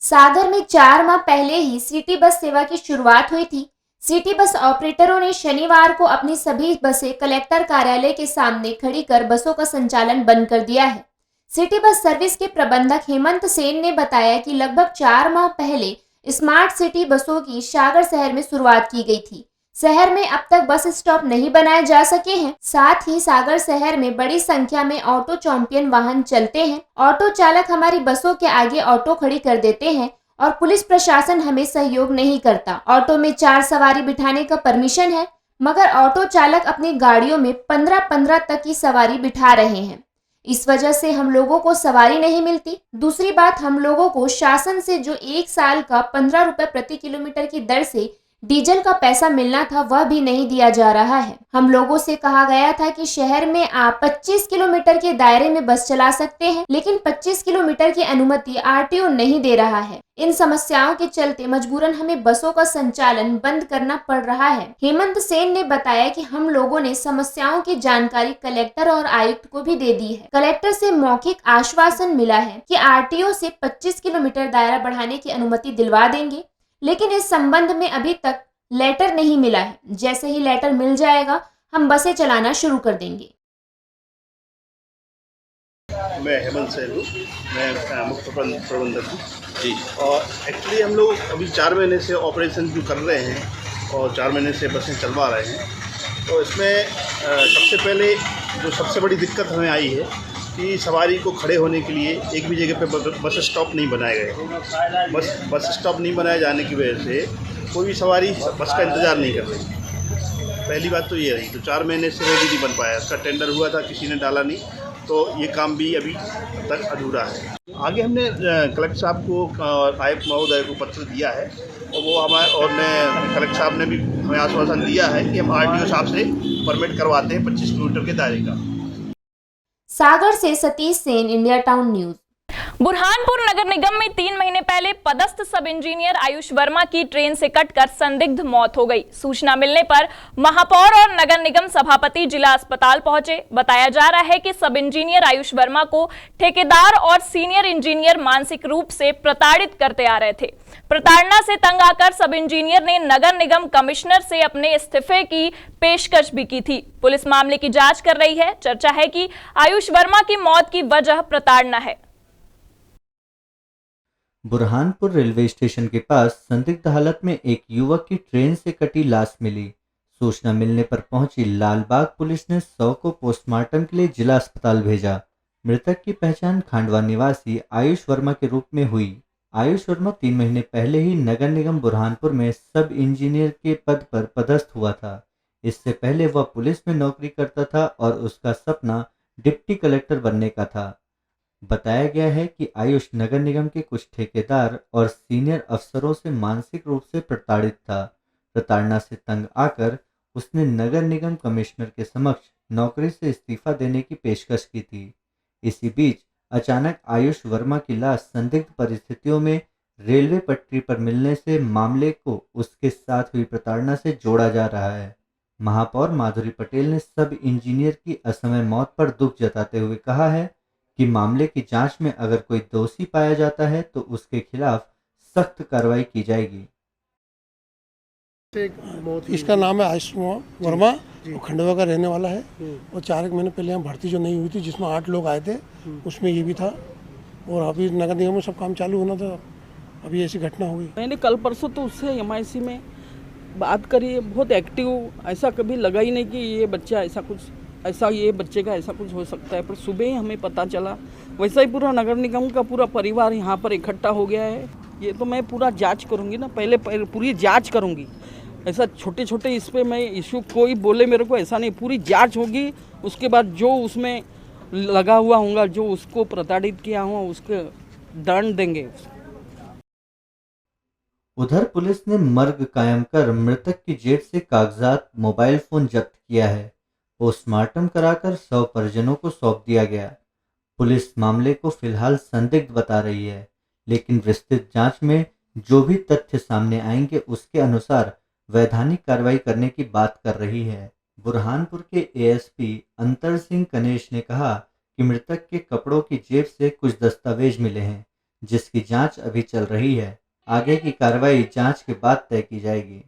सागर में 4 माह पहले ही सिटी बस सेवा की शुरुआत हुई थी। सिटी बस ऑपरेटरों ने शनिवार को अपनी सभी बसें कलेक्टर कार्यालय के सामने खड़ी कर बसों का संचालन बंद कर दिया है। सिटी बस सर्विस के प्रबंधक हेमंत सेन ने बताया कि लगभग 4 माह पहले स्मार्ट सिटी बसों की सागर शहर में शुरुआत की गई थी। शहर में अब तक बस स्टॉप नहीं बनाए जा सके हैं। साथ ही सागर शहर में बड़ी संख्या में ऑटो चैंपियन वाहन चलते हैं। ऑटो चालक हमारी बसों के आगे ऑटो खड़ी कर देते हैं और पुलिस प्रशासन हमें सहयोग नहीं करता। ऑटो में 4 सवारी बिठाने का परमिशन है, मगर ऑटो चालक अपनी गाड़ियों में 15-15 तक की सवारी बिठा रहे हैं। इस वजह से हम लोगों को सवारी नहीं मिलती। दूसरी बात, हम लोगों को शासन से जो 1 साल का 15 रुपए प्रति किलोमीटर की दर से डीजल का पैसा मिलना था, वह भी नहीं दिया जा रहा है। हम लोगों से कहा गया था कि शहर में आप 25 किलोमीटर के दायरे में बस चला सकते हैं, लेकिन 25 किलोमीटर की अनुमति आरटीओ नहीं दे रहा है। इन समस्याओं के चलते मजबूरन हमें बसों का संचालन बंद करना पड़ रहा है। हेमंत सेन ने बताया कि हम लोगों ने समस्याओं की जानकारी कलेक्टर और आयुक्त को भी दे दी है। कलेक्टर से मौखिक आश्वासन मिला है कि आरटीओ से 25 किलोमीटर दायरा बढ़ाने की अनुमति दिलवा देंगे, लेकिन इस संबंध में अभी तक लेटर नहीं मिला है। जैसे ही लेटर मिल जाएगा हम बसें चलाना शुरू कर देंगे। मैं हेमंत सेन हूँ, मैं मुख्य प्रबंधक हूँ जी। और एक्चुअली हम लोग अभी 4 महीने से ऑपरेशन जो कर रहे हैं और 4 महीने से बसें चलवा रहे हैं, तो इसमें सबसे पहले जो सबसे बड़ी दिक्कत हमें आई है कि सवारी को खड़े होने के लिए एक भी जगह पे बस स्टॉप नहीं बनाए गए। बस स्टॉप नहीं बनाए जाने की वजह से कोई भी सवारी बस का इंतज़ार नहीं कर रही। पहली बात तो ये रही। तो 4 महीने से वो भी नहीं बन पाया। इसका टेंडर हुआ था, किसी ने डाला नहीं, तो ये काम भी अभी तक अधूरा है। आगे हमने कलेक्टर साहब को और आयुक्त महोदय को पत्र दिया है और वो कलेक्टर साहब ने भी हमें आश्वासन दिया है कि हम आरटीओ साहब से परमिट करवाते हैं 25 किलोमीटर के दायरे का। सागर से Satish Sen, India town news. Burhanpur नगर निगम में 3 महीने पहले पदस्थ सब इंजीनियर आयुष वर्मा की ट्रेन से कटकर संदिग्ध मौत हो गई। सूचना मिलने पर महापौर और नगर निगम सभापति जिला अस्पताल पहुंचे। बताया जा रहा है कि सब इंजीनियर आयुष वर्मा को ठेकेदार और सीनियर इंजीनियर मानसिक रूप से प्रताड़ित करते आ रहे थे। प्रताड़ना से तंग आकर सब इंजीनियर ने नगर निगम कमिश्नर से अपने इस्तीफे की पेशकश भी की थी। पुलिस मामले की जांच कर रही है। चर्चा है कि आयुष वर्मा की मौत की वजह प्रताड़ना है। बुरहानपुर रेलवे स्टेशन के पास संदिग्ध हालत में एक युवक की ट्रेन से कटी लाश मिली। सूचना मिलने पर पहुंची लालबाग पुलिस ने 100 को पोस्टमार्टम के लिए जिला अस्पताल भेजा। मृतक की पहचान खांडवा निवासी आयुष वर्मा के रूप में हुई। आयुष वर्मा 3 महीने पहले ही नगर निगम बुरहानपुर में सब इंजीनियर के पद पर पदस्थ हुआ था। इससे पहले वह पुलिस में नौकरी करता था और उसका सपना डिप्टी कलेक्टर बनने का था। बताया गया है कि आयुष नगर निगम के कुछ ठेकेदार और सीनियर अफसरों से मानसिक रूप से प्रताड़ित था। प्रताड़ना से तंग आकर उसने नगर निगम कमिश्नर के समक्ष नौकरी से इस्तीफा देने की पेशकश की थी। इसी बीच अचानक आयुष वर्मा की लाश संदिग्ध परिस्थितियों में रेलवे पटरी पर मिलने से मामले को उसके साथ हुई प्रताड़ना से जोड़ा जा रहा है। महापौर माधुरी पटेल ने सब इंजीनियर की असमय मौत पर दुख जताते हुए कहा है कि मामले की जांच में अगर कोई दोषी पाया जाता है तो उसके खिलाफ सख्त कार्रवाई की जाएगी। इसका नाम है आयुष वर्मा, वो खंडवा का रहने वाला है और 4 महीने पहले यहाँ भर्ती जो नहीं हुई थी जिसमें 8 लोग आए थे उसमें ये भी था और अभी नगर निगम में सब काम चालू होना था, अभी ऐसी घटना हुई। मैंने कल परसों तो उससे MIC में बात करी, बहुत एक्टिव, ऐसा कभी लगा ही नहीं कि ये बच्चा ये बच्चे का ऐसा कुछ हो सकता है। पर सुबह ही हमें पता चला। वैसा ही पूरा नगर निगम का पूरा परिवार यहाँ पर इकट्ठा हो गया है। ये तो मैं पूरा जांच करूँगी ना, पहले पूरी जांच करूँगी। ऐसा छोटे छोटे इस पर मैं इशू कोई बोले मेरे को ऐसा नहीं, पूरी जांच होगी। उसके बाद जो उसमें लगा हुआ होगा, जो उसको प्रताड़ित किया हुआ, उसके दंड देंगे। उधर पुलिस ने मर्ग कायम कर मृतक की जेब से कागजात, मोबाइल फोन जब्त किया है। पोस्टमार्टम कराकर शव परिजनों को सौंप दिया गया। पुलिस मामले को फिलहाल संदिग्ध बता रही है, लेकिन विस्तृत जांच में जो भी तथ्य सामने आएंगे उसके अनुसार वैधानिक कार्रवाई करने की बात कर रही है। बुरहानपुर के एएसपी अंतर सिंह कनेश ने कहा कि मृतक के कपड़ों की जेब से कुछ दस्तावेज मिले हैं, जिसकी जांच अभी चल रही है। आगे की कार्रवाई जांच के बाद तय की जाएगी।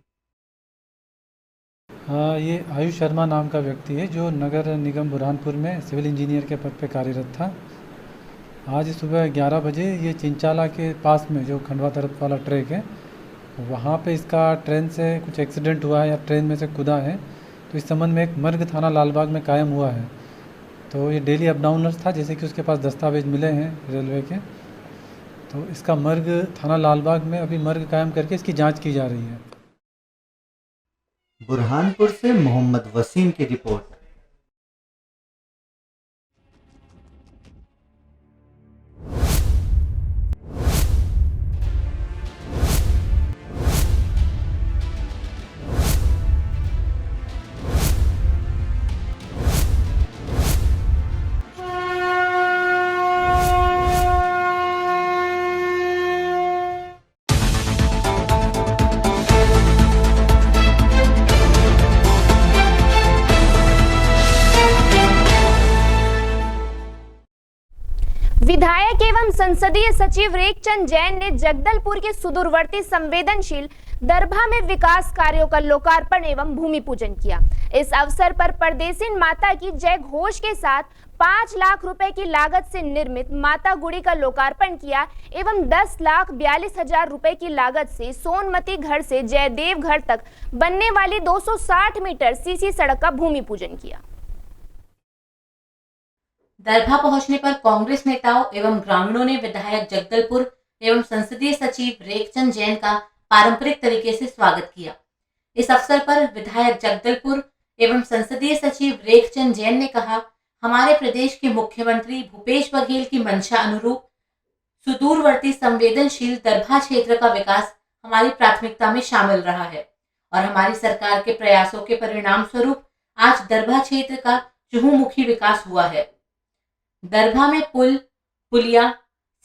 हाँ, ये आयुष शर्मा नाम का व्यक्ति है जो नगर निगम बुरहानपुर में सिविल इंजीनियर के पद पर कार्यरत था। आज सुबह 11 बजे ये चिंचाला के पास में जो खंडवा तरफ वाला ट्रैक है, वहाँ पे इसका ट्रेन से कुछ एक्सीडेंट हुआ है या ट्रेन में से कूदा है। तो इस संबंध में एक मर्ग थाना लालबाग में कायम हुआ है। तो ये डेली अप डाउनर्स था, जैसे कि उसके पास दस्तावेज मिले हैं रेलवे के। तो इसका मर्ग थाना लालबाग में अभी मर्ग कायम करके इसकी जांच की जा रही है। बुरहानपुर से मोहम्मद वसीम की रिपोर्ट। विधायक एवं संसदीय सचिव रेखचंद जैन ने जगदलपुर के सुदूरवर्ती संवेदनशील दरभा में विकास कार्यों का लोकार्पण एवं भूमि पूजन किया। इस अवसर पर परदेसिन माता की जय घोष के साथ 5 लाख रुपए की लागत से निर्मित माता गुड़ी का लोकार्पण किया एवं 10,42,000 रुपए की लागत से सोनमती घर से जयदेव घर तक बनने वाली 260 मीटर सीसी सड़क का भूमि पूजन किया। दरभा पहुंचने पर कांग्रेस नेताओं एवं ग्रामीणों ने विधायक जगदलपुर एवं संसदीय सचिव रेखचंद जैन का पारंपरिक तरीके से स्वागत किया। इस अवसर पर विधायक जगदलपुर एवं संसदीय सचिव रेखचंद जैन ने कहा, हमारे प्रदेश के मुख्यमंत्री भूपेश बघेल की मंशा अनुरूप सुदूरवर्ती संवेदनशील दरभा क्षेत्र का विकास हमारी प्राथमिकता में शामिल रहा है और हमारी सरकार के प्रयासों के परिणाम स्वरूप आज दरभा क्षेत्र का चहुमुखी विकास हुआ है। दरभा में पुल, पुलिया,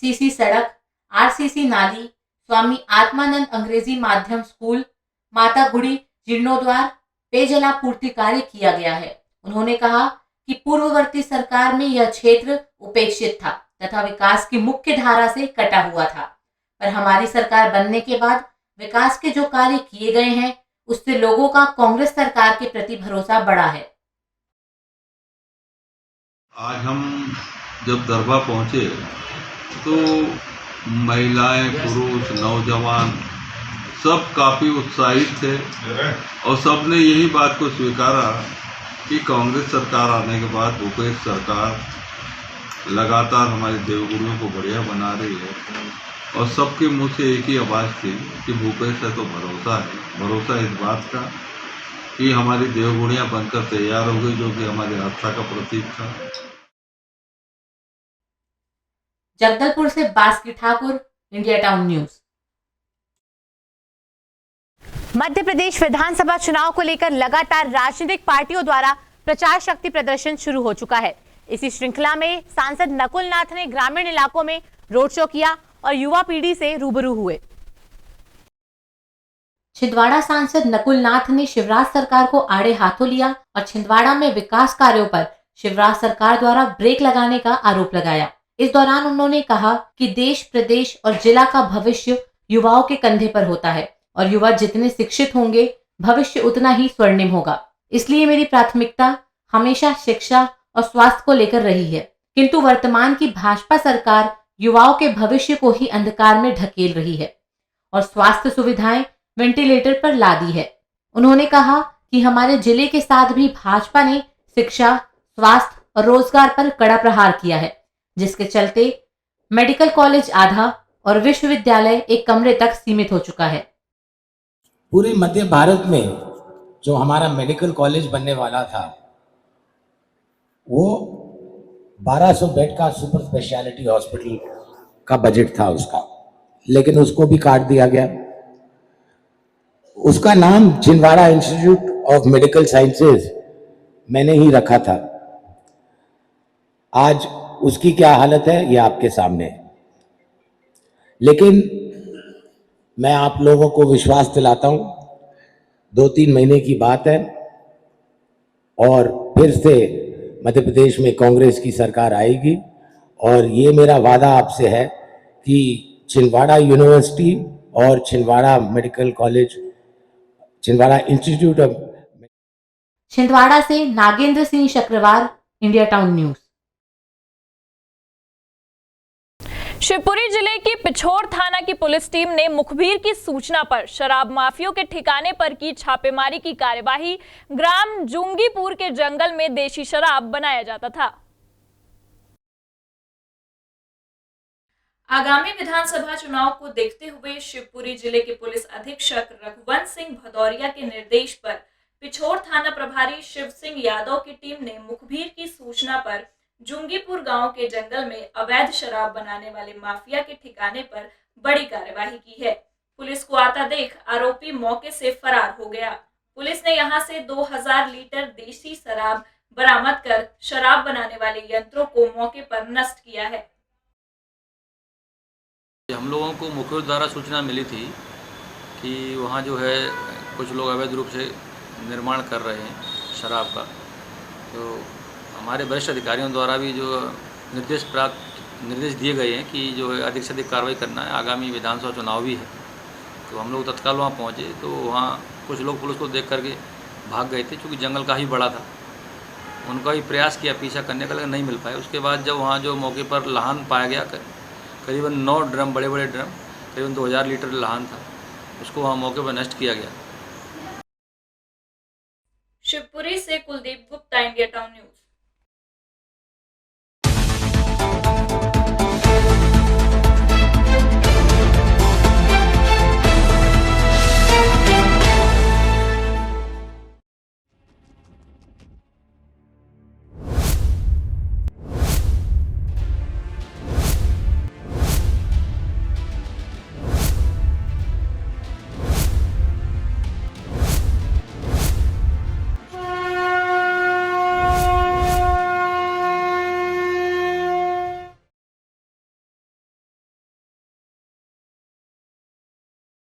सीसी सड़क, आरसीसी नाली, स्वामी आत्मानंद अंग्रेजी माध्यम स्कूल, माता गुड़ी जीर्णोद्वार, पेयजलापूर्ति कार्य किया गया है। उन्होंने कहा कि पूर्ववर्ती सरकार में यह क्षेत्र उपेक्षित था तथा विकास की मुख्य धारा से कटा हुआ था, पर हमारी सरकार बनने के बाद विकास के जो कार्य किए गए हैं उससे लोगों का कांग्रेस सरकार के प्रति भरोसा बढ़ा है। आज हम जब दरभा पहुंचे तो महिलाएं, पुरुष, नौजवान सब काफ़ी उत्साहित थे और सब ने यही बात को स्वीकारा कि कांग्रेस सरकार आने के बाद भूपेश सरकार लगातार हमारी देवगुड़ियों को बढ़िया बना रही है और सबके मुंह से एक ही आवाज़ थी कि भूपेश है तो भरोसा है। भरोसा इस बात का कि हमारी देवगुड़ियाँ बनकर तैयार हो गई, जो कि हमारी आस्था का प्रतीक था। जगदलपुर से Baski Thakur, India town news. Madhya प्रदेश विधानसभा चुनाव को लेकर लगातार राजनीतिक पार्टियों द्वारा प्रचार शक्ति प्रदर्शन शुरू हो चुका है। इसी श्रृंखला में सांसद नकुल नाथ ने ग्रामीण इलाकों में रोड शो किया और युवा पीढ़ी से रूबरू हुए। छिंदवाड़ा सांसद नकुल नाथ ने शिवराज सरकार को आड़े हाथों लिया और छिंदवाड़ा में विकास कार्यों पर शिवराज सरकार द्वारा ब्रेक लगाने का आरोप लगाया। इस दौरान उन्होंने कहा कि देश, प्रदेश और जिला का भविष्य युवाओं के कंधे पर होता है और युवा जितने शिक्षित होंगे भविष्य उतना ही स्वर्णिम होगा। इसलिए मेरी प्राथमिकता हमेशा शिक्षा और स्वास्थ्य को लेकर रही है, किंतु वर्तमान की भाजपा सरकार युवाओं के भविष्य को ही अंधकार में ढकेल रही है और स्वास्थ्य सुविधाएं वेंटिलेटर पर ला दी है। उन्होंने कहा कि हमारे जिले के साथ भी भाजपा ने शिक्षा, स्वास्थ्य और रोजगार पर कड़ा प्रहार किया है, जिसके चलते मेडिकल कॉलेज आधा और विश्वविद्यालय एक कमरे तक सीमित हो चुका है। पूरे मध्य भारत में जो हमारा मेडिकल कॉलेज बनने वाला था वो 1200 बेड का सुपर स्पेशलिटी हॉस्पिटल का बजट था उसका, लेकिन उसको भी काट दिया गया। उसका नाम Chhindwara institute of medical sciences मैंने ही रखा था। आज उसकी क्या हालत है ये आपके सामने है। लेकिन मैं आप लोगों को विश्वास दिलाता हूं, 2-3 महीने की बात है और फिर से मध्य प्रदेश में कांग्रेस की सरकार आएगी और ये मेरा वादा आपसे है कि छिंदवाड़ा यूनिवर्सिटी और Chhindwara medical college, Chhindwara institute of Chhindwara से Nagendra Singh Shakrawar, India town news. Shivpuri जिले की पिछोर थाना की पुलिस टीम ने मुखबिर की सूचना पर शराब माफियों के ठिकाने पर की छापेमारी की कार्यवाही। ग्राम जुंगीपुर के जंगल में देशी शराब बनाया जाता था। आगामी विधानसभा चुनाव को देखते हुए शिवपुरी जिले के पुलिस अधीक्षक रघुवंश सिंह भदौरिया के निर्देश पर पिछोर थाना प्रभारी शिव सिंह यादव की टीम ने मुखबिर की सूचना पर जुंगीपुर गांव के जंगल में अवैध शराब बनाने वाले माफिया के ठिकाने पर बड़ी कार्यवाही की है। पुलिस को आता देख आरोपी मौके से फरार हो गया। पुलिस ने यहां से 2000 लीटर देसी शराब बरामद कर शराब बनाने वाले यंत्रों को मौके पर नष्ट किया है। हम लोगों को मुखबिर द्वारा सूचना मिली थी कि वहाँ जो है कुछ लोग अवैध रूप से निर्माण कर रहे हैं शराब का। तो हमारे वरिष्ठ अधिकारियों द्वारा भी जो निर्देश दिए गए हैं कि जो है अधिक से अधिक कार्रवाई करना है। आगामी विधानसभा चुनाव भी है, तो हम लोग तत्काल वहाँ पहुँचे तो वहाँ कुछ लोग पुलिस को देख करके भाग गए थे, क्योंकि जंगल काफ़ी बड़ा था। उनका भी प्रयास किया पीछा करने का, लेकिन नहीं मिल पाया। उसके बाद जब वहाँ जो मौके पर लाहन पाया गया, करीबन 9 ड्रम, बड़े बड़े ड्रम, करीबन 2000 लीटर लाहन था, उसको वहाँ मौके पर नष्ट किया गया। शिवपुरी से Kuldeep Gupta, India town news.